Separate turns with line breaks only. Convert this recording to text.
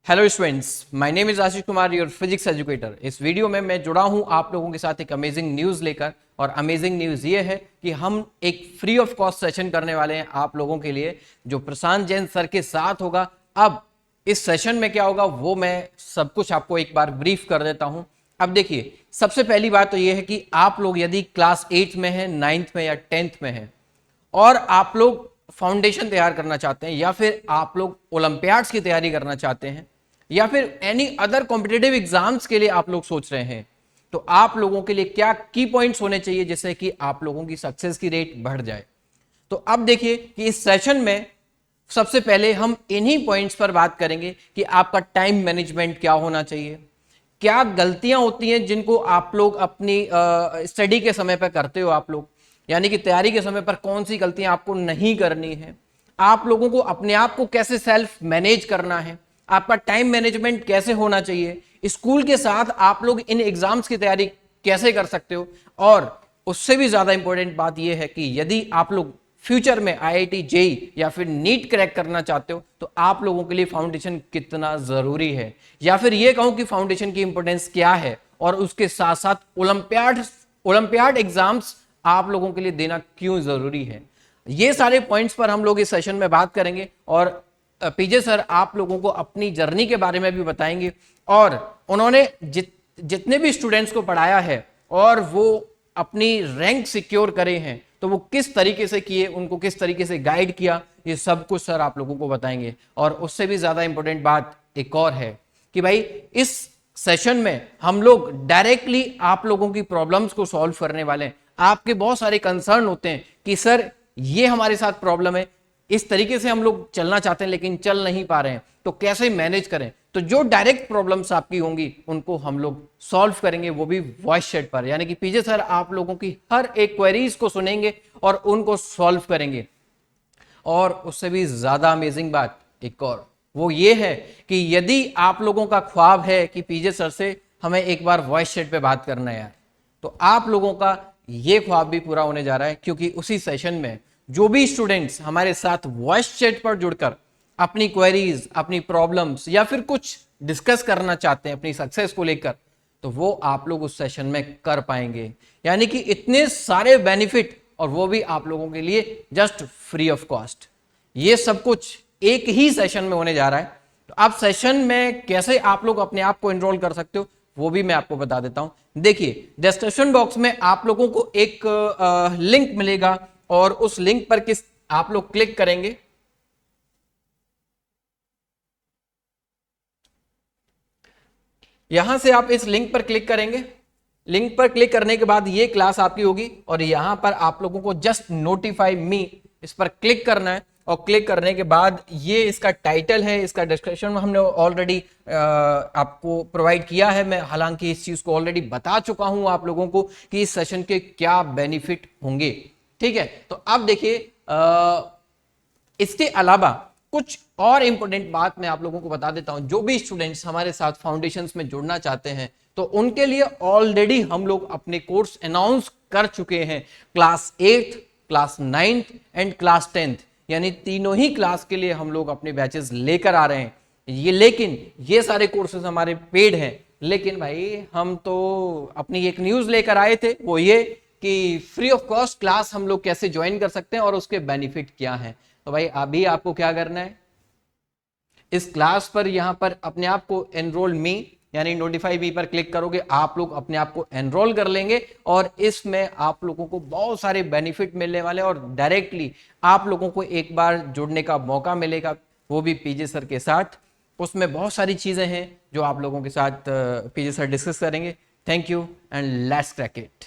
Hello students, my name is Ashish Kumar, your physics educator. इस video में मैं जुड़ा हूं आप लोगों के साथ एक अमेजिंग न्यूज़ लेकर। और अमेजिंग न्यूज़ ये है कि हम एक फ्री ऑफ कॉस्ट सेशन करने वाले हैं आप लोगों के लिए, जो प्रशांत जैन सर के साथ होगा। अब इस सेशन में क्या होगा वो मैं सब कुछ आपको एक बार ब्रीफ कर देता हूं। अब देखिए, सबसे पहली बात तो ये है कि आप लोग यदि क्लास 8 में है, 9th में या 10th में है और आप लोग फाउंडेशन तैयार करना चाहते हैं, या फिर आप लोग ओलंपियाड्स की तैयारी करना चाहते हैं, या फिर एनी अदर कॉम्पिटिटिव एग्जाम्स के लिए आप लोग सोच रहे हैं, तो आप लोगों के लिए क्या की पॉइंट्स होने चाहिए जिससे कि आप लोगों की सक्सेस की रेट बढ़ जाए। तो अब देखिए कि इस सेशन में सबसे पहले हम इन्हीं पॉइंट्स पर बात करेंगे कि आपका टाइम मैनेजमेंट क्या होना चाहिए, क्या गलतियां होती हैं जिनको आप लोग अपनी स्टडी के समय पर करते हो, आप लोग यानी कि तैयारी के समय पर कौन सी गलतियां आपको नहीं करनी है, आप लोगों को अपने आप को कैसे सेल्फ मैनेज करना है, आपका टाइम मैनेजमेंट कैसे होना चाहिए, स्कूल के साथ आप लोग इन एग्जाम्स की तैयारी कैसे कर सकते हो। और उससे भी ज्यादा इंपॉर्टेंट बात यह है कि यदि आप लोग फ्यूचर में आईआईटी जेई या फिर नीट क्रैक करना चाहते हो तो आप लोगों के लिए फाउंडेशन कितना जरूरी है, या फिर यह कहूं कि फाउंडेशन की इंपॉर्टेंस क्या है, और उसके साथ साथ ओलंपियाड एग्जाम्स आप लोगों के लिए देना क्यों जरूरी है। ये सारे पॉइंट्स पर हम लोग इस सेशन में बात करेंगे। और पीजे सर आप लोगों को अपनी जर्नी के बारे में भी बताएंगे, और उन्होंने जितने भी स्टूडेंट्स को पढ़ाया है और वो अपनी रैंक सिक्योर करे हैं तो वो किस तरीके से किए, उनको किस तरीके से गाइड किया, ये सब कुछ सर आप लोगों को बताएंगे। और उससे भी ज्यादा इंपॉर्टेंट बात एक और है कि भाई इस सेशन में हम लोग डायरेक्टली आप लोगों की प्रॉब्लम्स को सॉल्व करने वाले हैं। आपके बहुत सारे कंसर्न होते हैं कि सर ये हमारे साथ प्रॉब्लम है, इस तरीके से हम लोग चलना चाहते हैं लेकिन चल नहीं पा रहे हैं, तो कैसे मैनेज करें। तो जो डायरेक्ट प्रॉब्लम्स आपकी होंगी उनको हम लोग सॉल्व करेंगे, वो भी वॉइस चैट पर, यानी कि पीजे सर आप लोगों की हर एक क्वेरीज को सुनेंगे और उनको सॉल्व करेंगे। और उससे भी ज्यादा अमेजिंग बात एक और वो ये है कि यदि आप लोगों का ख्वाब है कि पीजे सर से हमें एक बार वॉइस चैट पे बात करना है यार, तो आप लोगों का ये ख्वाब भी पूरा होने जा रहा है, क्योंकि उसी सेशन में जो भी स्टूडेंट्स हमारे साथ वॉइस चैट पर जुड़कर अपनी क्वेरीज, अपनी प्रॉब्लम्स या फिर कुछ डिस्कस करना चाहते हैं अपनी सक्सेस को लेकर, तो वो आप लोग उस सेशन में कर पाएंगे। यानी कि इतने सारे बेनिफिट, और वो भी आप लोगों के लिए जस्ट फ्री ऑफ कॉस्ट। ये सब कुछ एक ही सेशन में होने जा रहा है। तो आप सेशन में कैसे आप लोग अपने आप को एनरोल कर सकते हो वो भी मैं आपको बता देता हूं। देखिए, डिस्क्रिप्शन बॉक्स में आप लोगों को एक लिंक मिलेगा, और उस लिंक पर किस आप लोग क्लिक करेंगे, यहां से आप इस लिंक पर क्लिक करेंगे। लिंक पर क्लिक करने के बाद ये क्लास आपकी होगी, और यहां पर आप लोगों को जस्ट नोटिफाई मी इस पर क्लिक करना है। और क्लिक करने के बाद ये इसका टाइटल है, इसका डिस्क्रिप्शन में हमने ऑलरेडी आपको प्रोवाइड किया है। मैं हालांकि इस चीज को ऑलरेडी बता चुका हूं आप लोगों को कि इस सेशन के क्या बेनिफिट होंगे, ठीक है। तो अब देखिए, इसके अलावा कुछ और इंपॉर्टेंट बात मैं आप लोगों को बता देता हूं। जो भी स्टूडेंट्स हमारे साथ फाउंडेशंस में जुड़ना चाहते हैं तो उनके लिए ऑलरेडी हम लोग अपने कोर्स अनाउंस कर चुके हैं। Class 8, class 9th and class 10th, यानी तीनों ही क्लास के लिए हम लोग अपने बैचेस लेकर आ रहे हैं। लेकिन ये सारे कोर्सेज हमारे पेड हैं, लेकिन भाई हम तो अपनी एक न्यूज लेकर आए थे, वो ये कि फ्री ऑफ कॉस्ट क्लास हम लोग कैसे ज्वाइन कर सकते हैं और उसके बेनिफिट क्या हैं। तो भाई अभी आपको क्या करना है, इस क्लास पर यहां पर अपने आप को एनरोल मी यानी नोटिफाई मी पर क्लिक करोगे, आप लोग अपने आप को एनरोल कर लेंगे, और इसमें आप लोगों को बहुत सारे बेनिफिट मिलने वाले हैं, और डायरेक्टली आप लोगों को एक बार जुड़ने का मौका मिलेगा, वो भी पीजे सर के साथ। उसमें बहुत सारी चीजें हैं जो आप लोगों के साथ पीजे सर डिस्कस करेंगे। Thank you and let's crack it.